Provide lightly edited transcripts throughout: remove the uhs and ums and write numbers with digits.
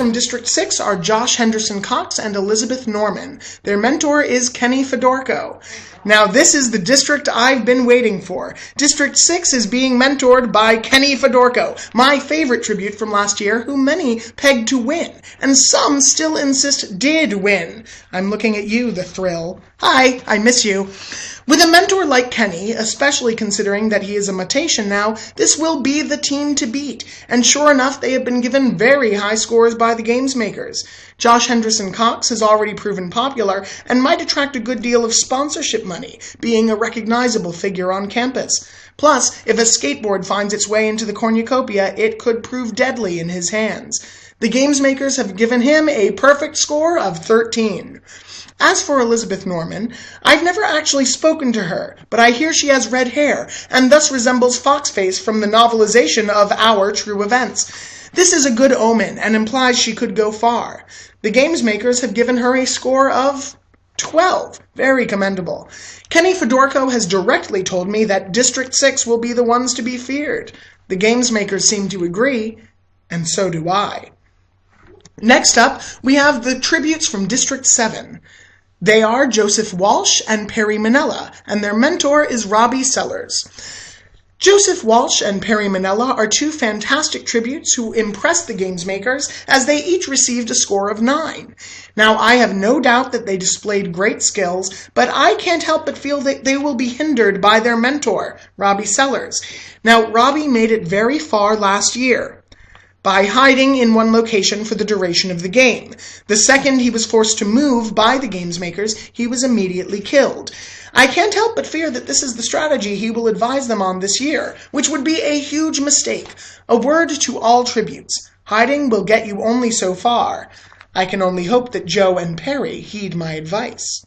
from District 6 are Josh Henderson Cox and Elizabeth Norman. Their mentor is Kenny Fedorko. Now, this is the district I've been waiting for. District 6 is being mentored by Kenny Fedorko, my favorite tribute from last year, who many pegged to win, and some still insist did win. I'm looking at you, the thrill. Hi, I miss you. With a mentor like Kenny, especially considering that he is a mutation now, this will be the team to beat, and sure enough, they have been given very high scores by the games makers. Josh Henderson Cox has already proven popular and might attract a good deal of sponsorship money, being a recognizable figure on campus. Plus, if a skateboard finds its way into the cornucopia, it could prove deadly in his hands. The games makers have given him a perfect score of 13. As for Elizabeth Norman, I've never actually spoken to her, but I hear she has red hair, and thus resembles Foxface from the novelization of Our True Events. This is a good omen, and implies she could go far. The games makers have given her a score of 12. Very commendable. Kenny Fedorko has directly told me that District 6 will be the ones to be feared. The games makers seem to agree, and so do I. Next up, we have the tributes from District 7. They are Joseph Walsh and Perry Manella, and their mentor is Robbie Sellers. Joseph Walsh and Perry Manella are two fantastic tributes who impressed the games makers as they each received a score of 9. Now, I have no doubt that they displayed great skills, but I can't help but feel that they will be hindered by their mentor, Robbie Sellers. Now, Robbie made it very far last year by hiding in one location for the duration of the game. The second he was forced to move by the games makers, he was immediately killed. I can't help but fear that this is the strategy he will advise them on this year, which would be a huge mistake. A word to all tributes. Hiding will get you only so far. I can only hope that Joe and Perry heed my advice.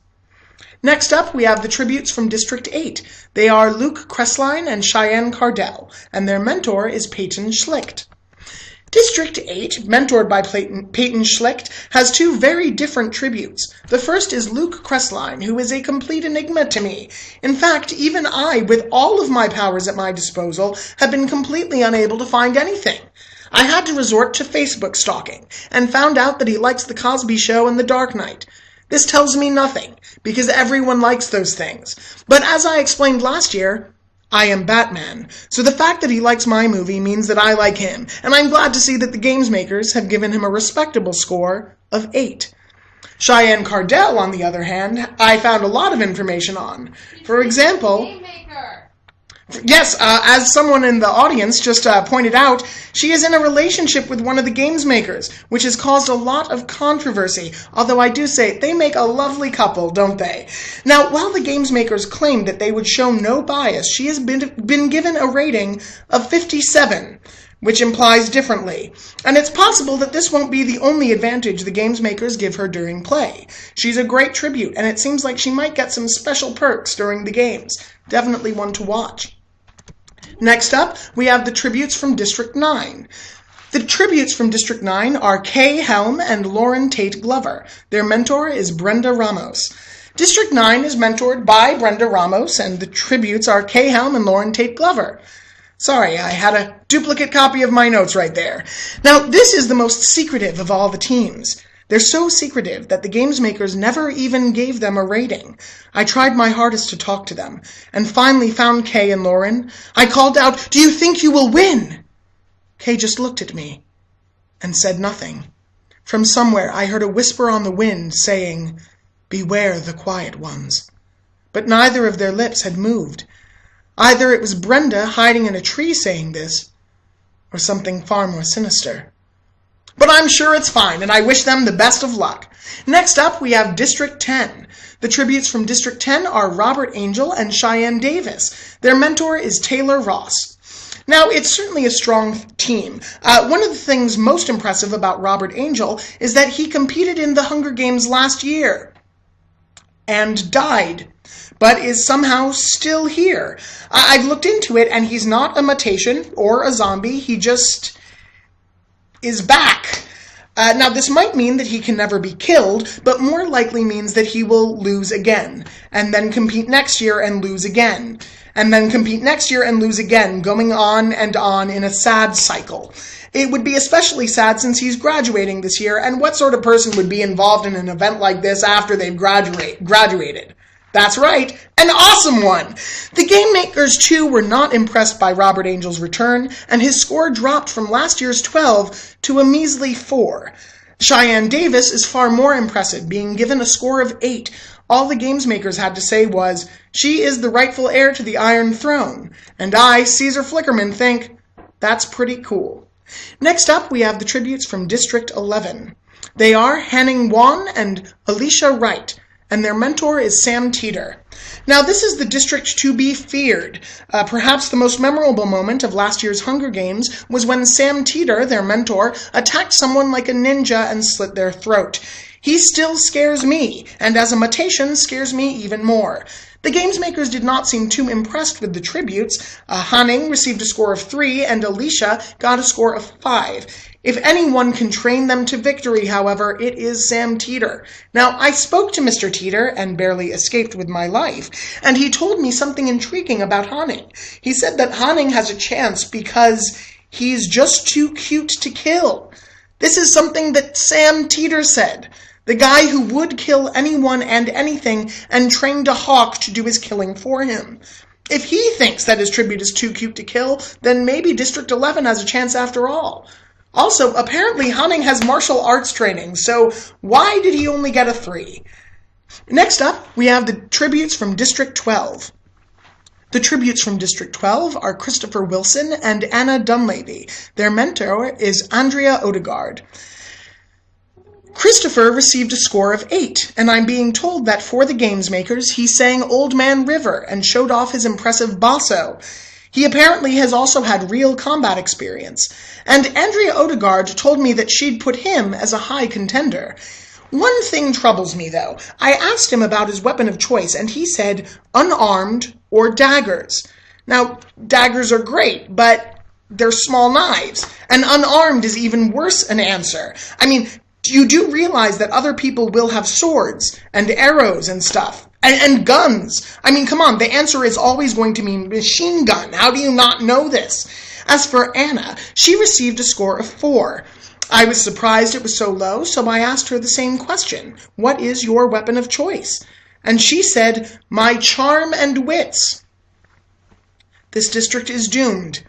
Next up, we have the tributes from District 8. They are Luke Cressline and Cheyenne Cardell, and their mentor is Peyton Schlicht. District 8, mentored by Peyton Schlicht, has two very different tributes. The first is Luke Cressline, who is a complete enigma to me. In fact, even I, with all of my powers at my disposal, have been completely unable to find anything. I had to resort to Facebook stalking, and found out that he likes The Cosby Show and The Dark Knight. This tells me nothing, because everyone likes those things. But as I explained last year, I am Batman, so the fact that he likes my movie means that I like him, and I'm glad to see that the games makers have given him a respectable score of 8. Cheyenne Cardell, on the other hand, I found a lot of information on. For example, yes, as someone in the audience just pointed out, she is in a relationship with one of the games makers, which has caused a lot of controversy, although I do say they make a lovely couple, don't they? Now, while the games makers claimed that they would show no bias, she has been given a rating of 57, which implies differently. And it's possible that this won't be the only advantage the games makers give her during play. She's a great tribute, and it seems like she might get some special perks during the games. Definitely one to watch. Next up, we have the tributes from District 9. The tributes from District 9 are Kay Helm and Lauren Tate Glover. Their mentor is Brenda Ramos. District 9 is mentored by Brenda Ramos, and the tributes are Kay Helm and Lauren Tate Glover. Sorry, I had a duplicate copy of my notes right there. Now, this is the most secretive of all the teams. They're so secretive that the games makers never even gave them a rating. I tried my hardest to talk to them, and finally found Kay and Lauren. I called out, "Do you think you will win?" Kay just looked at me and said nothing. From somewhere I heard a whisper on the wind saying, "Beware the quiet ones." But neither of their lips had moved. Either it was Brenda hiding in a tree saying this, or something far more sinister. But I'm sure it's fine, and I wish them the best of luck. Next up, we have District 10. The tributes from District 10 are Robert Angel and Cheyenne Davis. Their mentor is Taylor Ross. Now, it's certainly a strong team. One of the things most impressive about Robert Angel is that he competed in the Hunger Games last year and died, but is somehow still here. I've looked into it, and he's not a mutation or a zombie. He just is back. Now, this might mean that he can never be killed, but more likely means that he will lose again, and then compete next year and lose again, and then compete next year and lose again, going on and on in a sad cycle. It would be especially sad since he's graduating this year, and what sort of person would be involved in an event like this after they've graduated? That's right, an awesome one! The game makers, too, were not impressed by Robert Angel's return, and his score dropped from last year's 12 to a measly 4. Cheyenne Davis is far more impressive, being given a score of 8. All the games makers had to say was, "She is the rightful heir to the Iron Throne." And I, Caesar Flickerman, think, that's pretty cool. Next up, we have the tributes from District 11. They are Hanning Wan and Alicia Wright, and their mentor is Sam Teeter. Now, this is the district to be feared. Perhaps the most memorable moment of last year's Hunger Games was when Sam Teeter, their mentor, attacked someone like a ninja and slit their throat. He still scares me, and as a mutation, scares me even more. The games makers did not seem too impressed with the tributes. Hanning received a score of 3, and Alicia got a score of 5. If anyone can train them to victory, however, it is Sam Teeter. Now, I spoke to Mr. Teeter and barely escaped with my life, and he told me something intriguing about Hanning. He said that Hanning has a chance because he's just too cute to kill. This is something that Sam Teeter said. The guy who would kill anyone and anything and trained a hawk to do his killing for him. If he thinks that his tribute is too cute to kill, then maybe District 11 has a chance after all. Also, apparently Hanning has martial arts training, so why did he only get a 3? Next up, we have the tributes from District 12. The tributes from District 12 are Christopher Wilson and Anna Dunleavy. Their mentor is Andrea Odegaard. Christopher received a score of 8, and I'm being told that for the games makers, he sang Old Man River and showed off his impressive basso. He apparently has also had real combat experience, and Andrea Odegaard told me that she'd put him as a high contender. One thing troubles me, though. I asked him about his weapon of choice, and he said unarmed or daggers. Now, daggers are great, but they're small knives, and unarmed is even worse an answer. I mean, you do realize that other people will have swords and arrows and stuff. And guns. I mean, come on, the answer is always going to mean machine gun. How do you not know this? As for Anna, she received a score of 4. I was surprised it was so low, so I asked her the same question. What is your weapon of choice? And she said, my charm and wits. This district is doomed.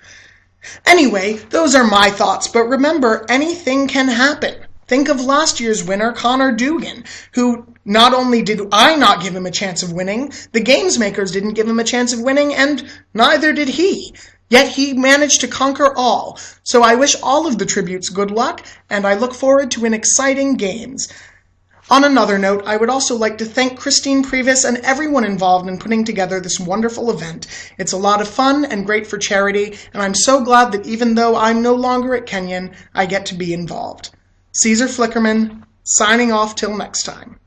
Anyway, those are my thoughts, but remember, anything can happen. Think of last year's winner, Connor Dugan, who not only did I not give him a chance of winning, the games makers didn't give him a chance of winning, and neither did he. Yet he managed to conquer all. So I wish all of the tributes good luck, and I look forward to an exciting games. On another note, I would also like to thank Christine Previs and everyone involved in putting together this wonderful event. It's a lot of fun and great for charity, and I'm so glad that even though I'm no longer at Kenyon, I get to be involved. Caesar Flickerman, signing off till next time.